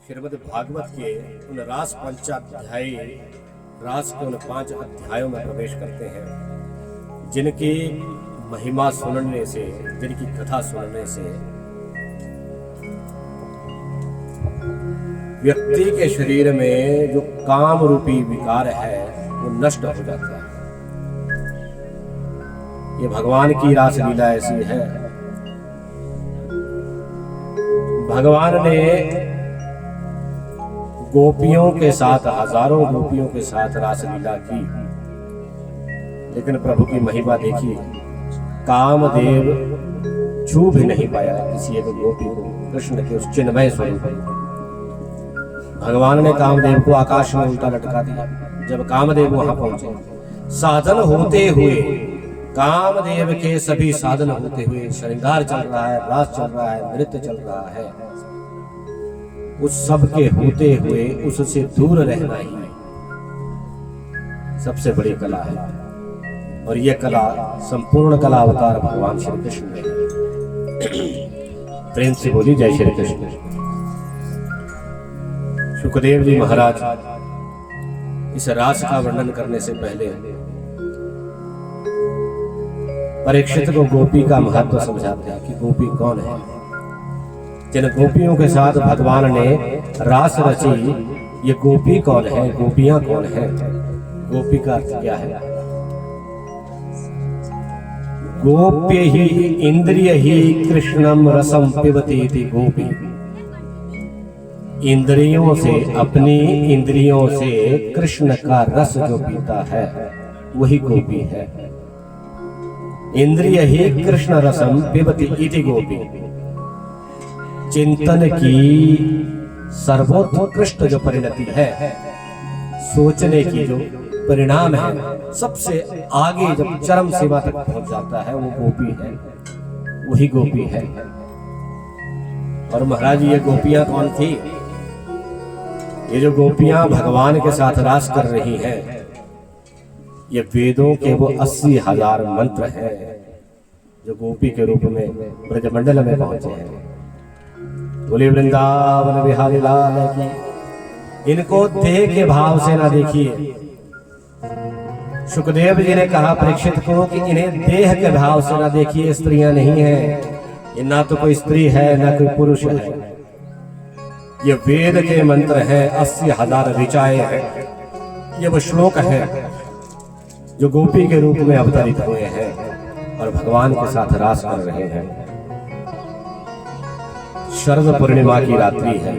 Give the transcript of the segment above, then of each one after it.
श्रीमद् भागवत के उन रास पंचाध्यायी रास के उन 5 अध्यायों में प्रवेश करते हैं, जिनकी महिमा सुनने से, जिनकी कथा सुनने से व्यक्ति के शरीर में जो काम रूपी विकार है वो नष्ट हो जाता है। ये भगवान की रास लीला ऐसी है। भगवान ने गोपियों के साथ, हजारों गोपियों के साथ रासलीला की, लेकिन प्रभु की महिमा देखिए, कामदेव छू भी नहीं पाया किसी एक गोपी को कृष्ण के उस चिन्मय स्वरूप। भगवान ने कामदेव को आकाश में उल्टा लटका दिया। जब कामदेव वहां पहुंचे, साधन होते हुए, कामदेव के सभी साधन होते हुए, श्रृंगार चल रहा है, रास चल रहा है, नृत्य चल रहा है, उस सब के होते हुए उससे दूर रहना ही सबसे बड़ी कला है। और यह कला संपूर्ण कला अवतार भगवान श्री कृष्ण ने। प्रेम से बोली जय श्री कृष्ण। सुखदेव जी महाराज इस रास का वर्णन करने से पहले परीक्षित को गोपी का महत्व समझाते हैं कि गोपी कौन है। जिन गोपियों के साथ भगवान ने रास रची, ये गोपी कौन है, गोपियां कौन है, गोपी का अर्थ क्या है। गोप्य ही इंद्रिय ही कृष्णम रसम पिबती थी गोपी। इंद्रियों से, अपनी इंद्रियों से कृष्ण का रस जो पीता है वही गोपी है। इंद्रिय ही कृष्ण रसम पिबती इति गोपी। चिंतन की सर्वोत्कृष्ट जो परिणति है, सोचने की जो परिणाम है, सबसे आगे जब चरम सीमा तक पहुंच जाता है वो गोपी है, वही गोपी है। और महाराज ये गोपियां कौन थी? ये जो गोपियां भगवान के साथ रास कर रही हैं, ये वेदों के वो 80,000 मंत्र हैं जो गोपी के रूप में ब्रजमंडल में पहुंचे हैं। बोले वृंदावन बिहारी लाल की। इनको देह के भाव से ना देखिए। सुखदेव जी ने कहा परीक्षित को कि इन्हें देह के भाव से ना देखिए, स्त्रियां नहीं है, ये ना तो कोई स्त्री है ना कोई पुरुष है, ये वेद के मंत्र है, 80,000 ऋचाएं हैं। ये वो श्लोक है जो गोपी के रूप में अवतरित हुए हैं और भगवान के साथ रास कर रहे हैं। शरद पूर्णिमा की रात्रि है।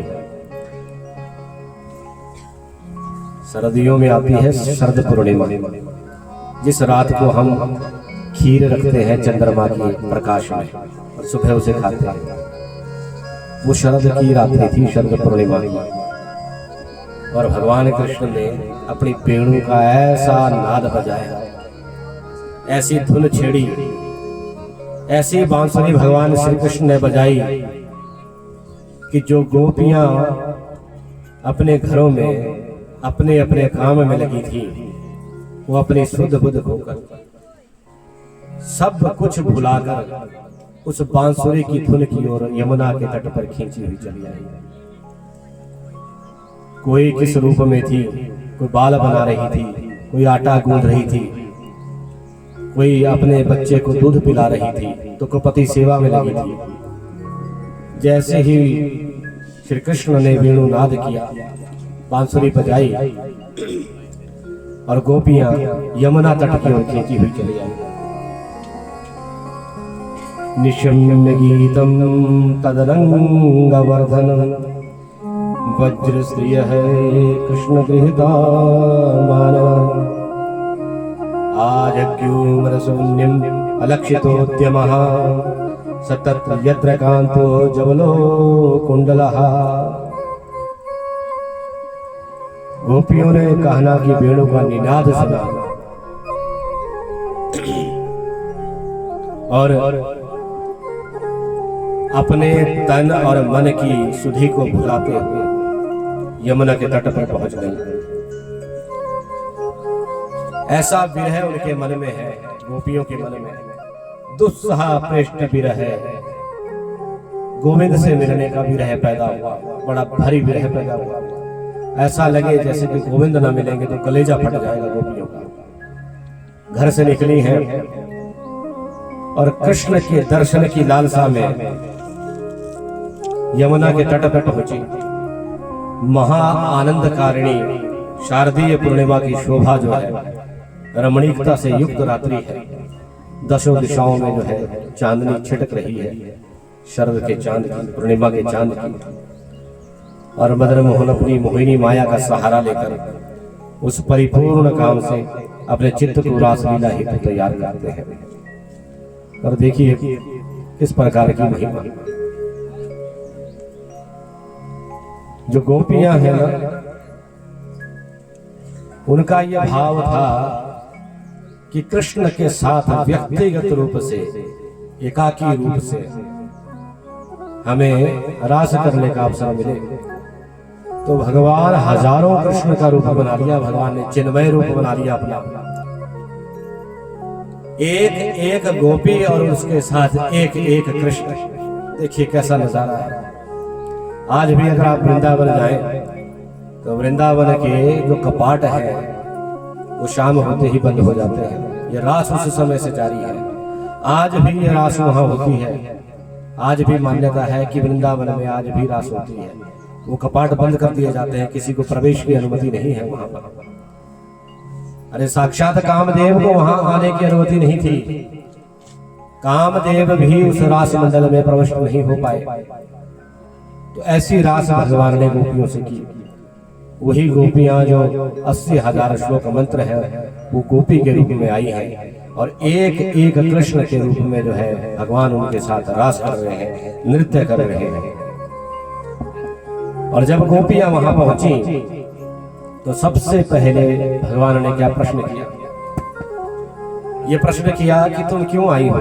सर्दियों में आती है शरद पूर्णिमा, जिस रात को हम खीर रखते हैं चंद्रमा की प्रकाश में और सुबह उसे खाते हैं। वो शरद की रात्रि थी, शरद पूर्णिमा की। और भगवान कृष्ण ने अपनी वेणु का ऐसा नाद बजाया, ऐसी धुन छेड़ी, ऐसी बांसुरी भगवान श्री कृष्ण ने बजाई कि जो गोपियां अपने घरों में अपने अपने काम में लगी थी, वो अपनी शुद्ध बुद्ध होकर सब कुछ भुलाकर उस बांसुरी की धुन की ओर यमुना के तट पर खींची हुई चली आई। कोई किस रूप में थी, कोई बाल बना रही थी, कोई आटा गूंद रही थी, कोई अपने बच्चे को दूध पिला रही थी, तो कोई पति सेवा में लगी थी। जैसे ही श्री कृष्ण ने वेणु नाद किया, बांसुरी बजाई और गोपियां यमुना तट की ओर खींची हुई चली आई। निशम्य गीतम तदरंगवर्धन वज्र श्रिय है कृष्ण गृहता मानव। आजग्यूमर शून्यम अलक्षितोद्यमः सतत यत्र कांतो जबलो कुंडलः। गोपियों ने कहना कि वेणु का निनाद सुना और अपने तन और मन की सुधि को भुलाते हुए यमुना के तट पर पहुंच गई। ऐसा विरह उनके मन में है, गोपियों के मन में दुस्सह पृष्ठ विरह है। गोविंद से मिलने का विरह पैदा हुआ, बड़ा भारी विरह पैदा हुआ। ऐसा लगे जैसे कि गोविंद न मिलेंगे तो कलेजा फट जाएगा गोपियों का। घर से निकली हैं और कृष्ण के दर्शन की लालसा में यमुना के तट पर पहुंची। महा आनंदकारिणी शारदीय पूर्णिमा की शोभा जो है, रमणीकता से युक्त रात्रि है। दसों दिशाओं में जो है चांदनी छिटक रही है, शरद के चांद की, पूर्णिमा के चांद की। और मदन मोहन अपनी मोहिनी माया का सहारा लेकर उस परिपूर्ण काम से अपने चित्त को रासलीला हेतु तैयार करते हैं। और देखिए किस प्रकार की महिमा। जो गोपियां हैं ना, उनका यह भाव था कि कृष्ण के साथ व्यक्तिगत रूप से, एकाकी रूप से हमें रास करने का अवसर मिले। तो भगवान हजारों कृष्ण का रूप बना लिया, भगवान ने चिन्मय रूप बना लिया अपना। एक एक गोपी और उसके साथ एक एक कृष्ण। देखिए कैसा नजारा है। आज भी अगर आप वृंदावन जाएं तो वृंदावन के जो कपाट है वो शाम होते ही बंद हो जाते हैं। ये रास उस समय से जारी है। आज भी ये रास वहां होती है। आज भी मान्यता है कि वृंदावन में आज भी रास होती है। वो कपाट बंद कर दिए जाते हैं, किसी को प्रवेश की अनुमति नहीं है वहां पर। अरे साक्षात कामदेव को वहां आने की अनुमति नहीं थी। कामदेव भी उस रास मंडल में प्रविष्ट नहीं हो पाए। तो ऐसी रास भगवान ने गोपियों से की। वही गोपियां जो 80,000 श्लोक मंत्र है वो गोपी के रूप में आई है और एक एक कृष्ण के रूप में जो है भगवान उनके साथ रास कर रहे हैं, नृत्य कर रहे हैं। और जब गोपियां वहां पहुंची तो सबसे पहले भगवान ने क्या प्रश्न किया? ये प्रश्न किया कि तुम क्यों आई हो,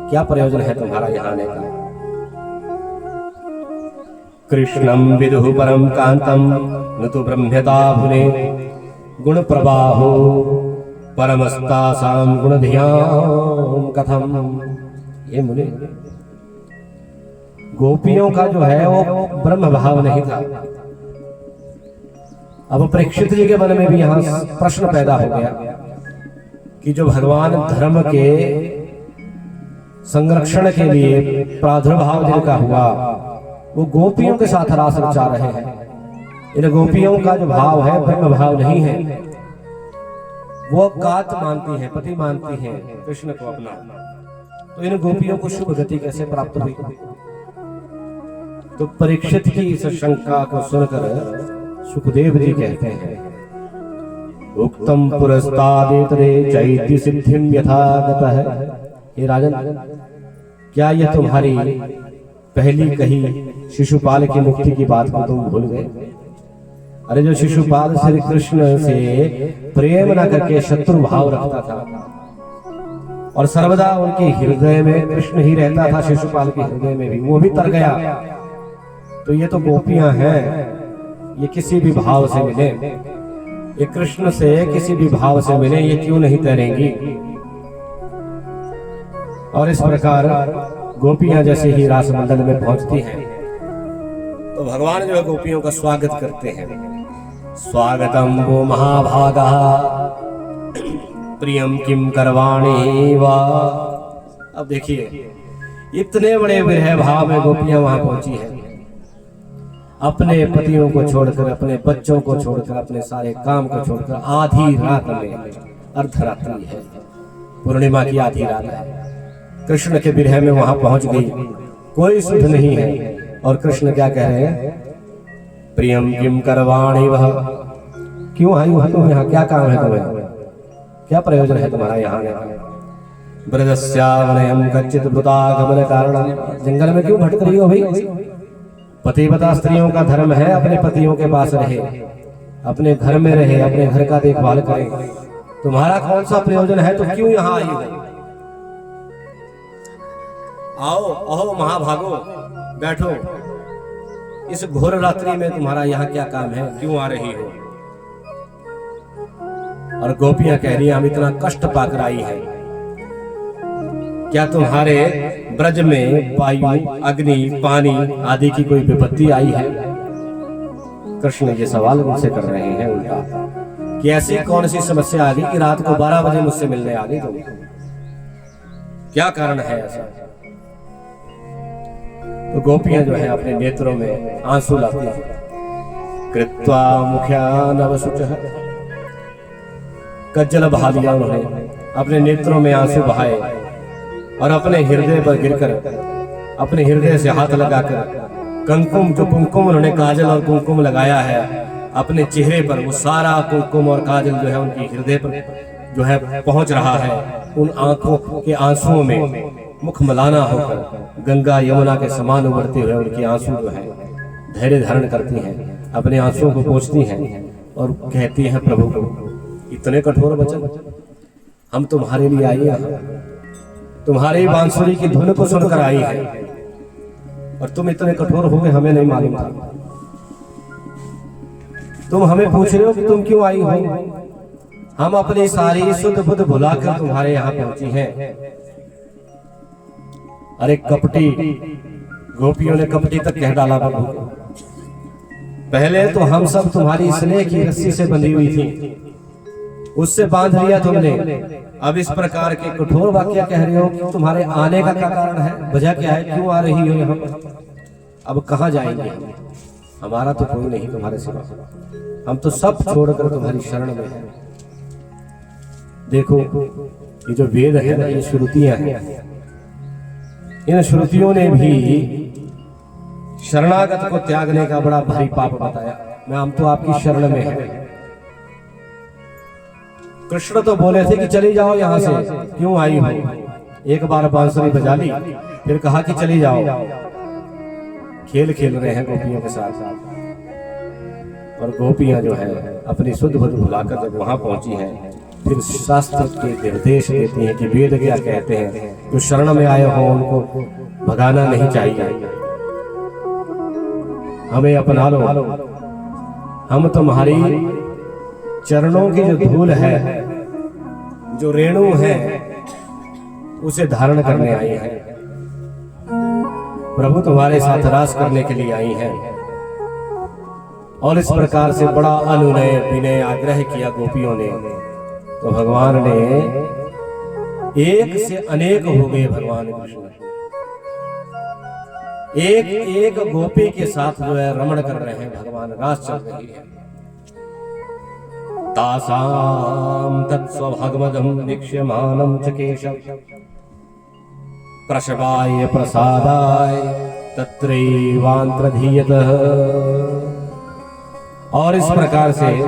क्या प्रयोजन है तुम्हारा यहाँ आने का? कृष्णं विदुः परम कांतम न तो ब्रह्मता भुने गुण प्रवाहो परमस्तासां गुणधियां कथम। ये मुने, गोपियों का जो है वो ब्रह्म भाव नहीं था। अब परीक्षित जी के मन में भी यहाँ प्रश्न पैदा हो गया कि जो भगवान धर्म के संरक्षण के लिए प्रादुर्भाव जिनका हुआ वो गोपियों के साथ रास रचा रहे हैं। इन गोपियों का जो भाव है ब्रह्म भाव नहीं है। वो कात मानती हैं, पति मानती हैं कृष्ण को अपना। तो इन गोपियों को शुभ गति कैसे प्राप्त हुई? तो परीक्षित की इस शंका को सुनकर सुखदेव जी कहते हैं, उक्तम पुरस्तादेतरे चैत्य सिद्धिम यथा गतः। हे राजन, क्या यह तुम्हारी पहली कही शिशुपाल की मुक्ति की बात को तुम भूल गए? अरे जो शिशुपाल श्री कृष्ण से प्रेम न करके शत्रु भाव रखता था और सर्वदा उनके हृदय में कृष्ण ही रहता था, शिशुपाल के हृदय में भी, वो भी तर गया। तो ये तो गोपियां हैं, ये किसी भी भाव से मिले, ये कृष्ण से किसी भी भाव से मिले, ये क्यों नहीं तैरेंगी? और इस प्रकार गोपियां जैसे ही रास मंडल में पहुंचती हैं तो भगवान जो है गोपियों का स्वागत करते हैं। स्वागतम वो महाभागा प्रियम किम करवाणी वा। अब देखिए इतने बड़े विरह भाव में गोपियां वहां पहुंची हैं, अपने पतियों को छोड़कर, अपने बच्चों को छोड़कर, अपने सारे काम को छोड़कर, आधी रात में, अर्धरात्रि है, पूर्णिमा की आधी रात है, कृष्ण के विरह में वहां पहुंच गई। कोई सुध नहीं है और कृष्ण क्या कह रहे हैं, प्रियम किम करवाणी वह, क्यों आई हो तुम यहाँ, क्या काम है तुम्हें, क्या प्रयोजन है तुम्हारा यहाँ। ब्रजस्यावनयम कच्चित भूतागमन कारण, जंगल में क्यों भटक रही हो भाई। पतिव्रता स्त्रियों का धर्म है अपने पतियों के पास रहे, अपने घर में रहे, अपने घर का देखभाल करें। तुम्हारा कौन सा प्रयोजन है, तुम क्यों यहाँ आई हो। आओ अहो महाभागो, बैठो, इस घोर रात्रि में तुम्हारा यहाँ क्या काम है, क्यों आ रही हो। और गोपियां कह रही हैं हम इतना कष्ट पाकर आई है, क्या तुम्हारे ब्रज में वायु, अग्नि, पानी आदि की कोई विपत्ति आई है। कृष्ण ये सवाल मुझसे कर रहे हैं उल्टा, कि ऐसी कौन सी समस्या आ गई कि रात को 12 बजे मुझसे मिलने आ गई तुम, क्या कारण है ऐसा। तो गोपियां जो है अपने नेत्रों में आंसू लाती हैं। कृत्वा मुख्या नवसुचः, कज्जल बहा लिया उन्होंने, अपने नेत्रों में आंसू बहाए और अपने हृदय पर गिरकर, अपने हृदय से हाथ लगाकर कुमकुम, जो कुमकुम उन्होंने काजल और कुमकुम लगाया है अपने चेहरे पर, वो सारा कुमकुम और काजल जो है उनकी हृदय पर जो है पहुंच रहा है। उन आंखों के आंसुओं में मुख मलाना होकर गंगा यमुना के समान उभरते हुए उनके आंसू जो है धैर्य धारण करती हैं, अपने आंसुओं को पोंछती हैं और कहती हैं प्रभु को, इतने कठोर वचन हम तुम्हारे लिए आई हैं, तुम्हारी बांसुरी की धुन को सुनकर आई है और तुम इतने कठोर हो गए, हमें नहीं मालूम था। तुम हमें पूछ रहे हो कि तुम क्यों आई हो, हम अपनी सारी शुद्ध बुद्ध भुलाकर तुम्हारे यहाँ पहुंची हैं। अरे कपटी, गोपियों ने कपटी तक कह डाला प्रभु को। पहले तो हम सब तुम्हारी स्नेह की रस्सी से बंधी हुई थी, उससे बांध लिया तुमने, अब इस प्रकार के कठोर वाक्य कह रहे हो कि तुम्हारे आने का क्या कारण है, वजह क्या है, क्यों आ रही हो यहाँ पर, अब कहाँ जाएंगे। हमारा तो कोई नहीं तुम्हारे सिवा, हम तो सब छोड़कर तुम्हारी शरण में हैं। देखो ये जो वेद है ना, ये श्रुतियां हैं, इन श्रुतियों ने भी शरणागत को त्यागने का बड़ा भारी पाप बताया। मैं हम तो आपकी शरण में हैं। कृष्ण तो बोले थे कि चली जाओ यहाँ से, क्यों आई हो। एक बार बांसुरी बजा ली, फिर कहा कि चली जाओ। खेल खेल रहे हैं गोपियों के साथ, और गोपियां जो है अपनी शुद्ध बुद्ध भुलाकर जब वहां पहुंची हैं, फिर शास्त्र के निर्देश देती हैं कि वेद क्या कहते हैं, जो शरण में आए हो उनको भगाना नहीं चाहिए, हमें अपना लो, हम तुम्हारी चरणों की जो धूल है, जो रेणु है, उसे धारण करने आई है। प्रभु तुम्हारे साथ रास करने के लिए आई हैं। और इस प्रकार से बड़ा अनुनय विनय आग्रह किया गोपियों ने, तो भगवान ने एक से अनेक हो गए। भगवान कृष्ण एक एक गोपी के साथ जो है रमण कर रहे हैं, भगवान रास चल रही है। तासाम तत्स्वभागमदं वीक्ष्यमानं च केशव प्रशवाय प्रसादाय तत्रैवान्त्रधीयतः। और इस प्रकार से